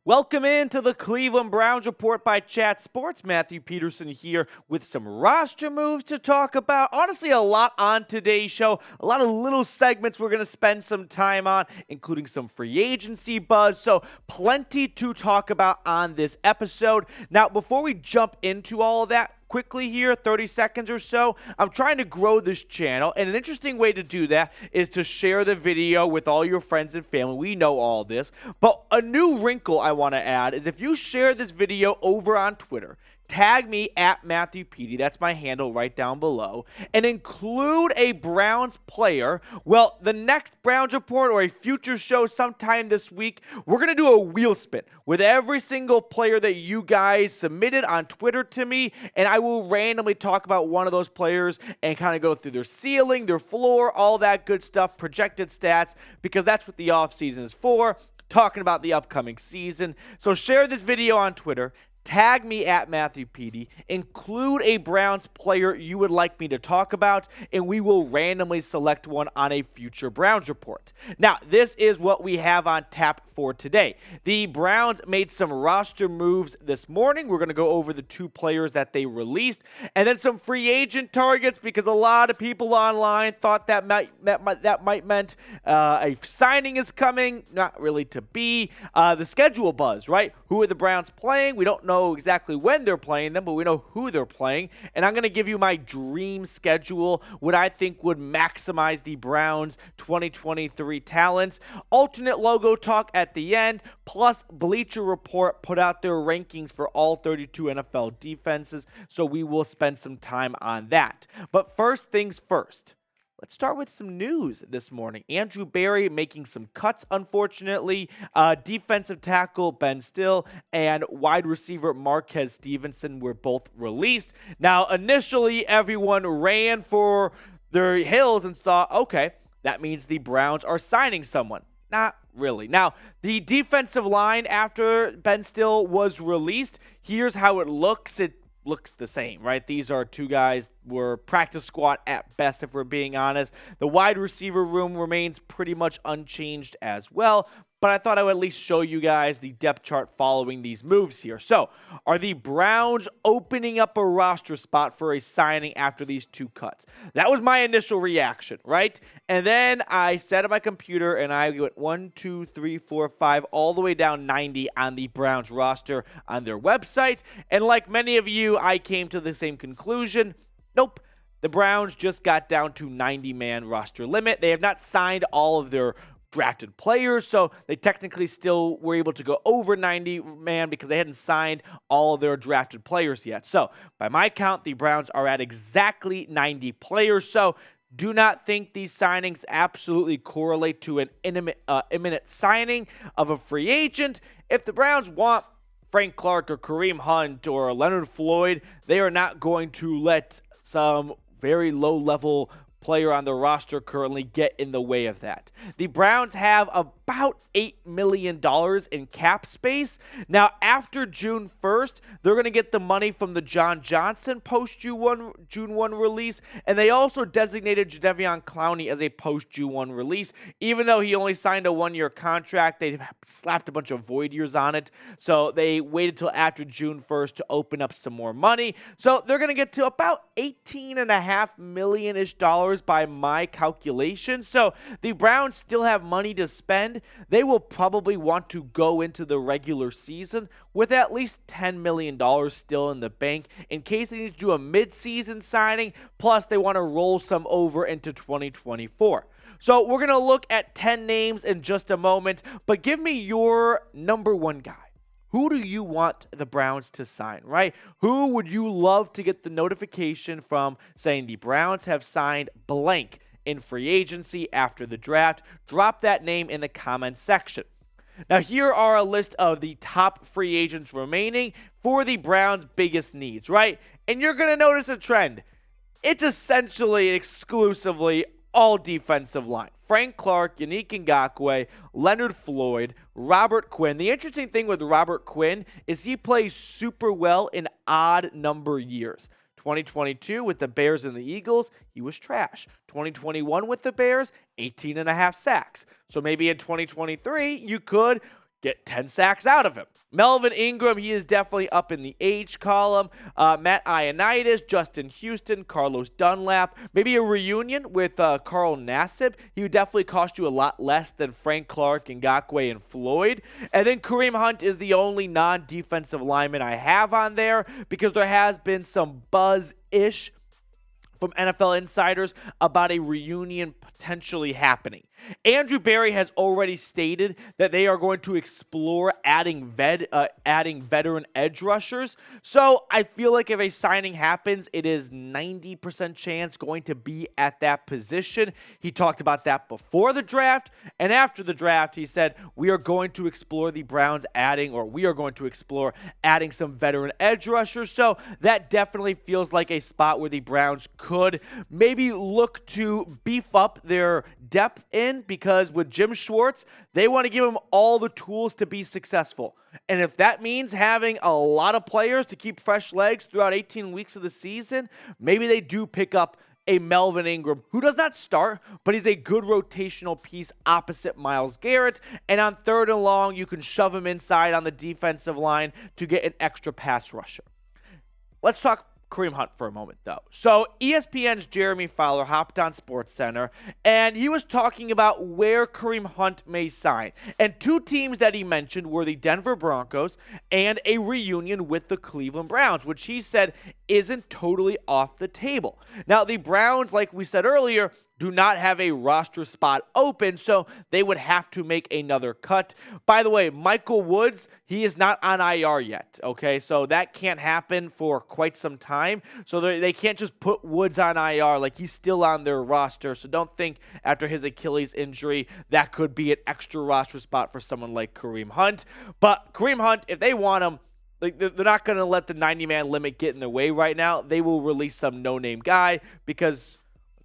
Welcome into the Cleveland Browns Report by Chat Sports. Matthew Peterson here with some roster moves to talk about. Honestly, a lot on today's show. A lot of little segments we're going to spend some time on, including some free agency buzz. So plenty to talk about on this episode. Now, before we jump into all of that, quickly here, 30 seconds or so, I'm trying to grow this channel, and an interesting way to do that is to share the video with all your friends and family. We know all this, but a new wrinkle I want to add is if you share this video over on Twitter, tag me at Matthew Petey, that's my handle right down below, and include a Browns player. Well, the next Browns Report or a future show sometime this week, we're going to do a wheel spin with every single player that you guys submitted on Twitter to me, and I will randomly talk about one of those players and kind of go through their ceiling, their floor, all that good stuff, projected stats, because that's what the offseason is for, talking about the upcoming season. So share this video on Twitter. Tag me at Matthew Petey, include a Browns player you would like me to talk about, and we will randomly select one on a future Browns Report. Now, this is what we have on tap for today. The Browns made some roster moves this morning. We're going to go over the two players that they released, and then some free agent targets, because a lot of people online thought that might meant a signing is coming. Not really to be. The schedule buzz, right? Who are the Browns playing? We don't know exactly when they're playing them, but we know who they're playing. And I'm going to give you my dream schedule, what I think would maximize the Browns' 2023 talents. Alternate logo talk at the end, plus Bleacher Report put out their rankings for all 32 NFL defenses, so we will spend some time on that. But first things first. Let's start with some news this morning. Andrew Berry making some cuts, unfortunately. Defensive tackle Ben Stille and wide receiver Marquez Stevenson were both released. Now, initially, everyone ran for their hills and thought, okay, that means the Browns are signing someone. Not really. Now, the defensive line after Ben Stille was released, here's how it looks. It looks the same, right? These are two guys were practice squad at best, if we're being honest. The wide receiver room remains pretty much unchanged as well, but I thought I would at least show you guys the depth chart following these moves here. So, are the Browns opening up a roster spot for a signing after these two cuts? That was my initial reaction, right? And then I sat at my computer and I went 1, 2, 3, 4, 5, all the way down 90 on the Browns roster on their website. And like many of you, I came to the same conclusion. Nope. The Browns just got down to 90-man roster limit. They have not signed all of their drafted players, so they technically still were able to go over 90-man because they hadn't signed all of their drafted players yet. So, by my count, the Browns are at exactly 90 players. So, do not think these signings absolutely correlate to an imminent signing of a free agent. If the Browns want Frank Clark or Kareem Hunt or Leonard Floyd, they are not going to let some very low-level player on the roster currently get in the way of that. The Browns have about $8 million in cap space. Now, after June 1st, they're going to get the money from the John Johnson post-June 1 release, and they also designated Jadeveon Clowney as a post-June 1 release. Even though he only signed a one-year contract, they slapped a bunch of void years on it, so they waited till after June 1st to open up some more money. So they're going to get to about $18.5 million-ish by my calculation. So the Browns still have money to spend. They will probably want to go into the regular season with at least $10 million still in the bank in case they need to do a mid-season signing, plus they want to roll some over into 2024. So we're going to look at 10 names in just a moment, but give me your number one guy. Who do you want the Browns to sign, right? Who would you love to get the notification from saying the Browns have signed blank in free agency after the draft? Drop that name in the comments section. Now, here are a list of the top free agents remaining for the Browns' biggest needs, right? And you're going to notice a trend. It's essentially exclusively all defensive line. Frank Clark, Yannick Ngakoue, Leonard Floyd, Robert Quinn. The interesting thing with Robert Quinn is he plays super well in odd number years. 2022 with the Bears and the Eagles, he was trash. 2021 with the Bears, 18.5 sacks. So maybe in 2023, you could get 10 sacks out of him. Melvin Ingram, he is definitely up in the H column. Matt Ioannidis, Justin Houston, Carlos Dunlap. Maybe a reunion with Carl Nassib. He would definitely cost you a lot less than Frank Clark, Ngakoue, and Floyd. And then Kareem Hunt is the only non-defensive lineman I have on there because there has been some buzz-ish from NFL insiders about a reunion potentially happening. Andrew Berry has already stated that they are going to explore adding veteran edge rushers. So I feel like if a signing happens, it is 90% chance going to be at that position. He talked about that before the draft, and after the draft, he said, we are going to explore adding some veteran edge rushers. So that definitely feels like a spot where the Browns could maybe look to beef up their depth in, because with Jim Schwartz, they want to give him all the tools to be successful. And if that means having a lot of players to keep fresh legs throughout 18 weeks of the season, maybe they do pick up a Melvin Ingram, who does not start, but he's a good rotational piece opposite Myles Garrett. And on 3rd and long, you can shove him inside on the defensive line to get an extra pass rusher. Let's talk Kareem Hunt for a moment, though. So ESPN's Jeremy Fowler hopped on SportsCenter, and he was talking about where Kareem Hunt may sign. And two teams that he mentioned were the Denver Broncos and a reunion with the Cleveland Browns, which he said isn't totally off the table. Now, the Browns, like we said earlier, do not have a roster spot open, so they would have to make another cut. By the way, Michael Woods, he is not on IR yet, okay? So that can't happen for quite some time. So they can't just put Woods on IR, like he's still on their roster. So don't think after his Achilles injury that could be an extra roster spot for someone like Kareem Hunt. But Kareem Hunt, if they want him, they're not going to let the 90-man limit get in their way right now. They will release some no-name guy because,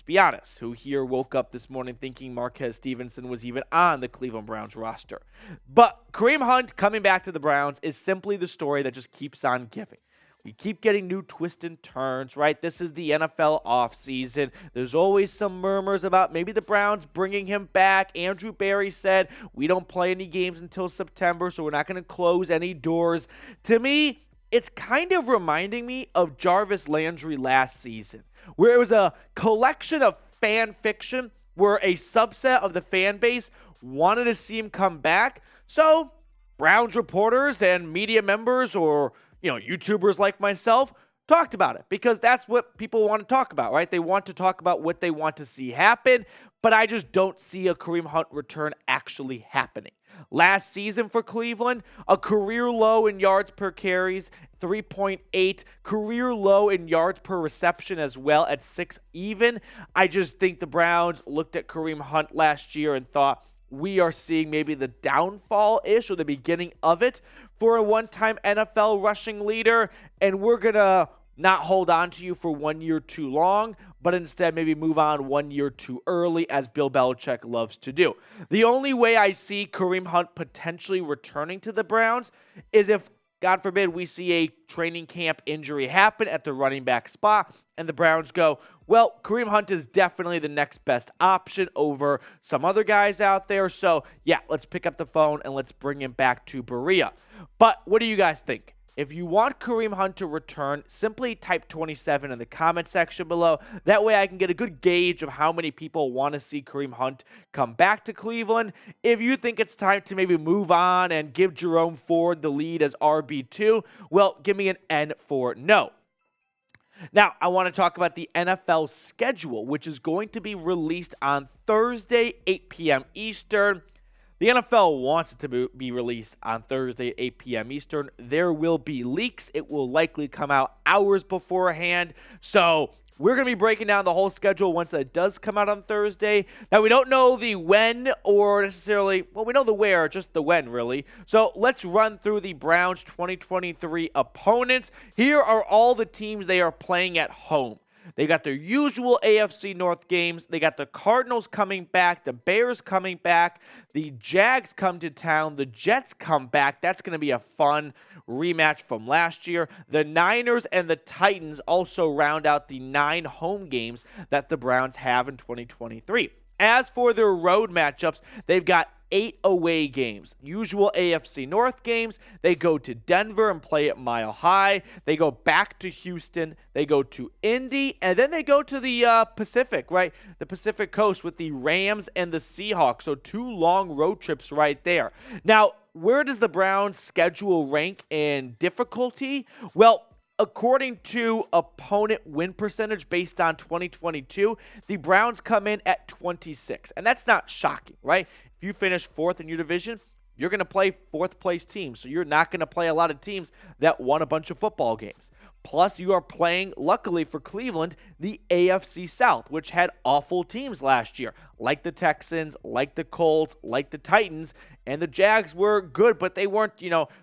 be honest, who here woke up this morning thinking Marquez Stevenson was even on the Cleveland Browns roster. But Kareem Hunt coming back to the Browns is simply the story that just keeps on giving. We keep getting new twists and turns, right? This is the NFL offseason. There's always some murmurs about maybe the Browns bringing him back. Andrew Berry said, we don't play any games until September, so we're not going to close any doors. To me, it's kind of reminding me of Jarvis Landry last season, where it was a collection of fan fiction where a subset of the fan base wanted to see him come back. So Browns reporters and media members, or YouTubers like myself, talked about it because that's what people want to talk about, right? They want to talk about what they want to see happen, but I just don't see a Kareem Hunt return actually happening. Last season for Cleveland, a career low in yards per carries, 3.8, career low in yards per reception as well at 6 even. I just think the Browns looked at Kareem Hunt last year and thought, we are seeing maybe the downfall-ish or the beginning of it for a one-time NFL rushing leader, and we're going to not hold on to you for 1 year too long, but instead maybe move on 1 year too early, as Bill Belichick loves to do. The only way I see Kareem Hunt potentially returning to the Browns is if, God forbid, we see a training camp injury happen at the running back spot, and the Browns go, well, Kareem Hunt is definitely the next best option over some other guys out there. So, yeah, let's pick up the phone and let's bring him back to Berea. But what do you guys think? If you want Kareem Hunt to return, simply type 27 in the comment section below. That way I can get a good gauge of how many people want to see Kareem Hunt come back to Cleveland. If you think it's time to maybe move on and give Jerome Ford the lead as RB2, well, give me an N for no. Now, I want to talk about the NFL schedule, which is going to be released on Thursday, 8 p.m. Eastern. The NFL wants it to be released on Thursday, 8 p.m. Eastern. There will be leaks. It will likely come out hours beforehand. So we're going to be breaking down the whole schedule once that does come out on Thursday. Now, we don't know the when or necessarily, well, we know the where, just the when, really. So let's run through the Browns' 2023 opponents. Here are all the teams they are playing at home. They got their usual AFC North games. They got the Cardinals coming back, the Bears coming back, the Jags come to town, the Jets come back. That's going to be a fun rematch from last year. The Niners and the Titans also round out the 9 home games that the Browns have in 2023. As for their road matchups, they've got 8 away games. Usual AFC North games. They go to Denver and play at Mile High. They go back to Houston. They go to Indy. And then they go to the Pacific, right? The Pacific Coast with the Rams and the Seahawks. So 2 long road trips right there. Now, where does the Browns' schedule rank in difficulty? Well, according to opponent win percentage based on 2022, the Browns come in at 26. And that's not shocking, right? If you finish 4th in your division, you're going to play 4th place teams. So you're not going to play a lot of teams that won a bunch of football games. Plus, you are playing, luckily for Cleveland, the AFC South, which had awful teams last year, like the Texans, like the Colts, like the Titans, and the Jags were good, but they weren't,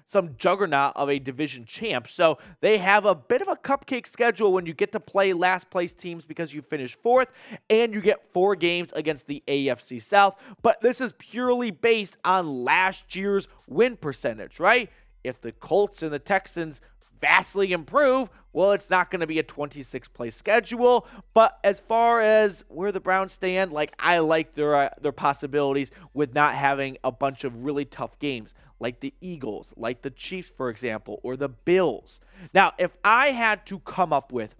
some juggernaut of a division champ. So they have a bit of a cupcake schedule when you get to play last place teams because you finish 4th, and you get 4 games against the AFC South. But this is purely based on last year's win percentage, right? If the Colts and the Texans vastly improve, well, it's not going to be a 26-place schedule. But as far as where the Browns stand, I like their possibilities with not having a bunch of really tough games, like the Eagles, like the Chiefs, for example, or the Bills. Now, if I had to come up with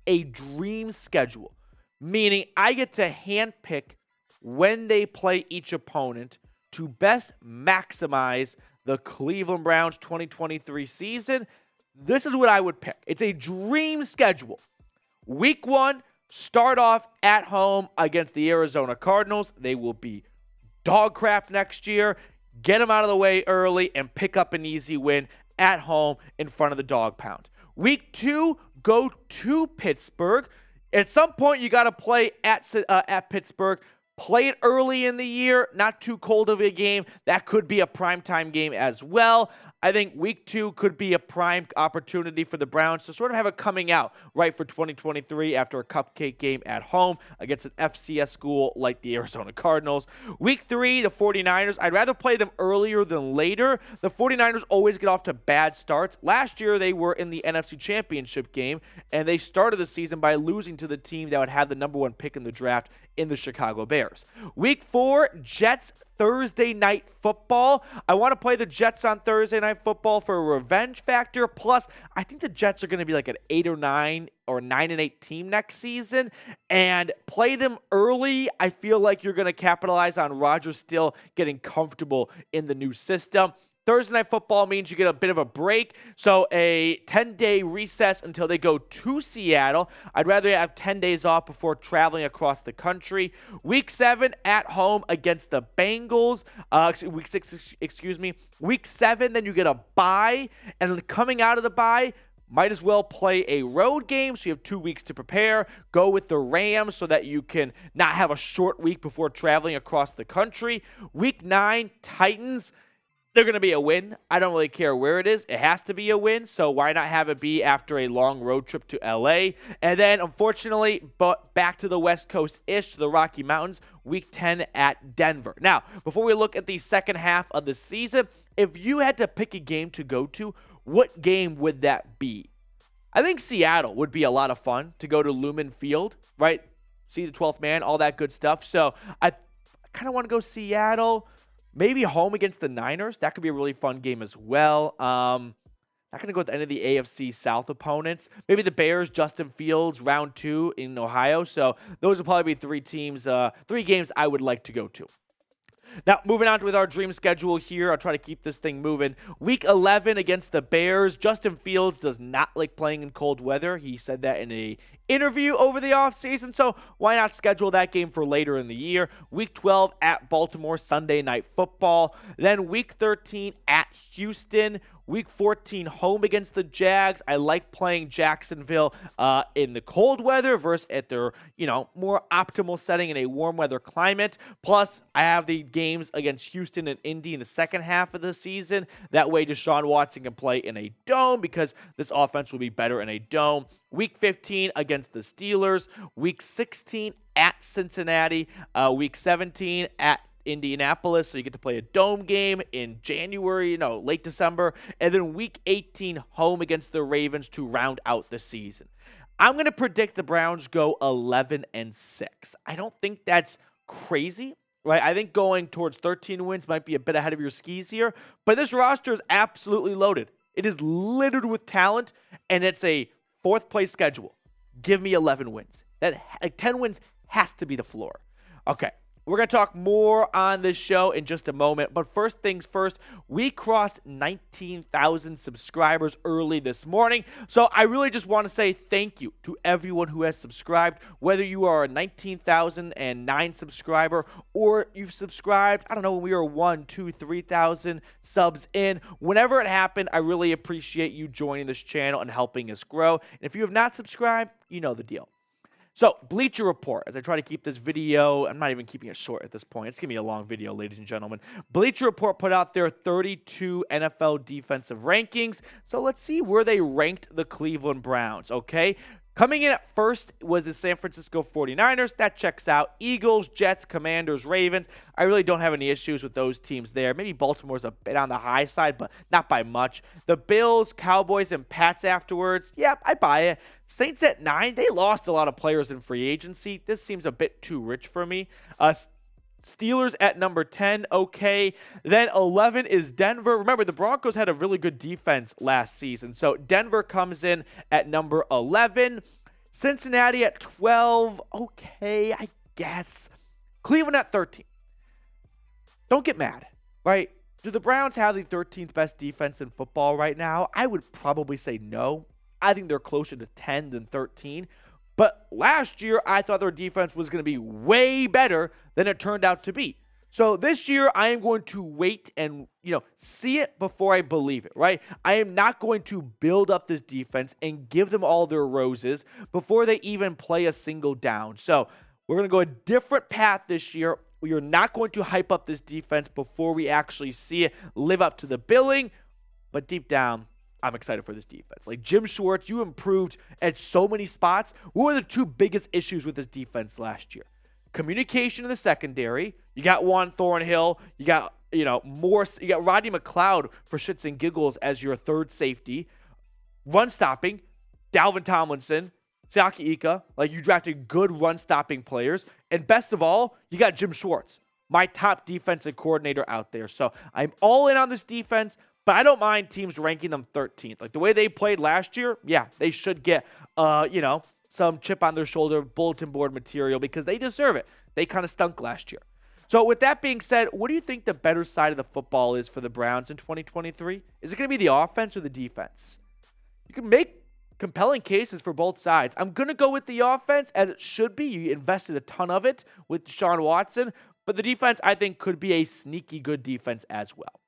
a dream schedule, meaning I get to handpick when they play each opponent to best maximize the Cleveland Browns 2023 season, this is what I would pick. It's a dream schedule. Week 1, start off at home against the Arizona Cardinals. They will be dog crap next year. Get them out of the way early and pick up an easy win at home in front of the dog pound. Week 2, go to Pittsburgh. At some point, you got to play at Pittsburgh. Play it early in the year, not too cold of a game. That could be a primetime game as well. I think week 2 could be a prime opportunity for the Browns to sort of have a coming out, right, for 2023 after a cupcake game at home against an FCS school like the Arizona Cardinals. Week 3, the 49ers, I'd rather play them earlier than later. The 49ers always get off to bad starts. Last year, they were in the NFC Championship game, and they started the season by losing to the team that would have the number 1 pick in the draft in the Chicago Bears. Week 4, Jets, Thursday Night Football. I want to play the Jets on Thursday Night Football for a revenge factor. Plus, I think the Jets are going to be like an 8 or 9 or 9-8 team next season. And play them early. I feel like you're going to capitalize on Rodgers still getting comfortable in the new system. Thursday Night Football means you get a bit of a break, so a 10-day recess until they go to Seattle. I'd rather have 10 days off before traveling across the country. Week 7 at home against the Bengals. Week 6, excuse me. Week 7, then you get a bye, and coming out of the bye, might as well play a road game, so you have 2 weeks to prepare. Go with the Rams so that you can not have a short week before traveling across the country. Week 9, Titans. They're going to be a win. I don't really care where it is. It has to be a win, so why not have it be after a long road trip to LA? And then, unfortunately, but back to the West Coast-ish, to the Rocky Mountains, Week 10 at Denver. Now, before we look at the second half of the season, if you had to pick a game to go to, what game would that be? I think Seattle would be a lot of fun to go to Lumen Field, right? See the 12th man, all that good stuff. So I kind of want to go Seattle. Maybe home against the Niners. That could be a really fun game as well. Not going to go with any of the AFC South opponents. Maybe the Bears, Justin Fields, round 2 in Ohio. So those will probably be 3 games I would like to go to. Now, moving on with our dream schedule here. I'll try to keep this thing moving. Week 11 against the Bears. Justin Fields does not like playing in cold weather. He said that in an interview over the offseason, so why not schedule that game for later in the year? Week 12 at Baltimore, Sunday Night Football. Then Week 13 at Houston. Week 14, home against the Jags. I like playing Jacksonville in the cold weather versus at their, more optimal setting in a warm weather climate. Plus, I have the games against Houston and Indy in the second half of the season. That way, Deshaun Watson can play in a dome because this offense will be better in a dome. Week 15 against the Steelers. Week 16 at Cincinnati. Week 17 at Indianapolis, so you get to play a dome game in January, late December, and then Week 18 home against the Ravens to round out the season. I'm going to predict the Browns go 11-6. I don't think that's crazy, right? I think going towards 13 wins might be a bit ahead of your skis here, but this roster is absolutely loaded. It is littered with talent, and it's a fourth-place schedule. Give me 11 wins. 10 wins has to be the floor. Okay, we're going to talk more on this show in just a moment, but first things first, we crossed 19,000 subscribers early this morning, so I really just want to say thank you to everyone who has subscribed, whether you are a 19,009 subscriber or you've subscribed, I don't know, when we were 1, 2, 3,000 subs in. Whenever it happened, I really appreciate you joining this channel and helping us grow, and if you have not subscribed, you know the deal. So, Bleacher Report, as I try to keep this video, I'm not even keeping it short at this point. It's going to be a long video, ladies and gentlemen. Bleacher Report put out their 32 NFL defensive rankings. So, let's see where they ranked the Cleveland Browns, okay? Coming in at first was the San Francisco 49ers. That checks out. Eagles, Jets, Commanders, Ravens. I really don't have any issues with those teams there. Maybe Baltimore's a bit on the high side, but not by much. The Bills, Cowboys, and Pats afterwards. Yeah, I buy it. Saints at 9. They lost a lot of players in free agency. This seems a bit too rich for me. Steelers at number 10, okay. Then 11 is Denver. Remember, the Broncos had a really good defense last season, so Denver comes in at number 11. Cincinnati at 12, okay, I guess. Cleveland at 13. Don't get mad, right? Do the Browns have the 13th best defense in football right now? I would probably say no. I think they're closer to 10 than 13. But last year, I thought their defense was going to be way better than it turned out to be. So this year, I am going to wait and, see it before I believe it, right? I am not going to build up this defense and give them all their roses before they even play a single down. So we're going to go a different path this year. We are not going to hype up this defense before we actually see it live up to the billing. But deep down, I'm excited for this defense. Like Jim Schwartz, you improved at so many spots. What were the two biggest issues with this defense last year? Communication in the secondary. You got Juan Thornhill. You got, Morse. You got Rodney McLeod for shits and giggles as your third safety. Run stopping. Dalvin Tomlinson. Siaki Ika. Like, you drafted good run stopping players. And best of all, you got Jim Schwartz, my top defensive coordinator out there. So I'm all in on this defense. But I don't mind teams ranking them 13th. Like the way they played last year, yeah, they should get, some chip on their shoulder, bulletin board material because they deserve it. They kind of stunk last year. So with that being said, what do you think the better side of the football is for the Browns in 2023? Is it going to be the offense or the defense? You can make compelling cases for both sides. I'm going to go with the offense as it should be. You invested a ton of it with Deshaun Watson. But the defense, I think, could be a sneaky good defense as well.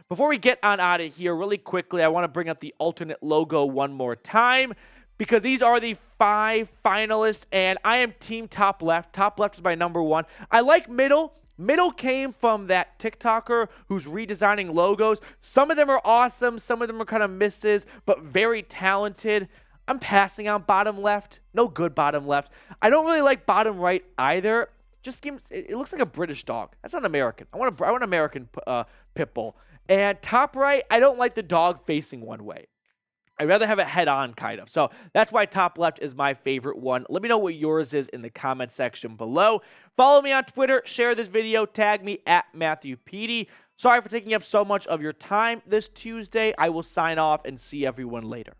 Before we get on out of here, really quickly, I want to bring up the alternate logo one more time because these are the 5 finalists, and I am team top left. Top left is my number 1. I like middle. Middle came from that TikToker who's redesigning logos. Some of them are awesome. Some of them are kind of misses, but very talented. I'm passing on bottom left. No good bottom left. I don't really like bottom right either. It looks like a British dog. That's not American. I want an American pit bull. And top right, I don't like the dog facing one way. I'd rather have it head on, kind of. So that's why top left is my favorite one. Let me know what yours is in the comment section below. Follow me on Twitter, share this video, tag me at Matthew Petey. Sorry for taking up so much of your time this Tuesday. I will sign off and see everyone later.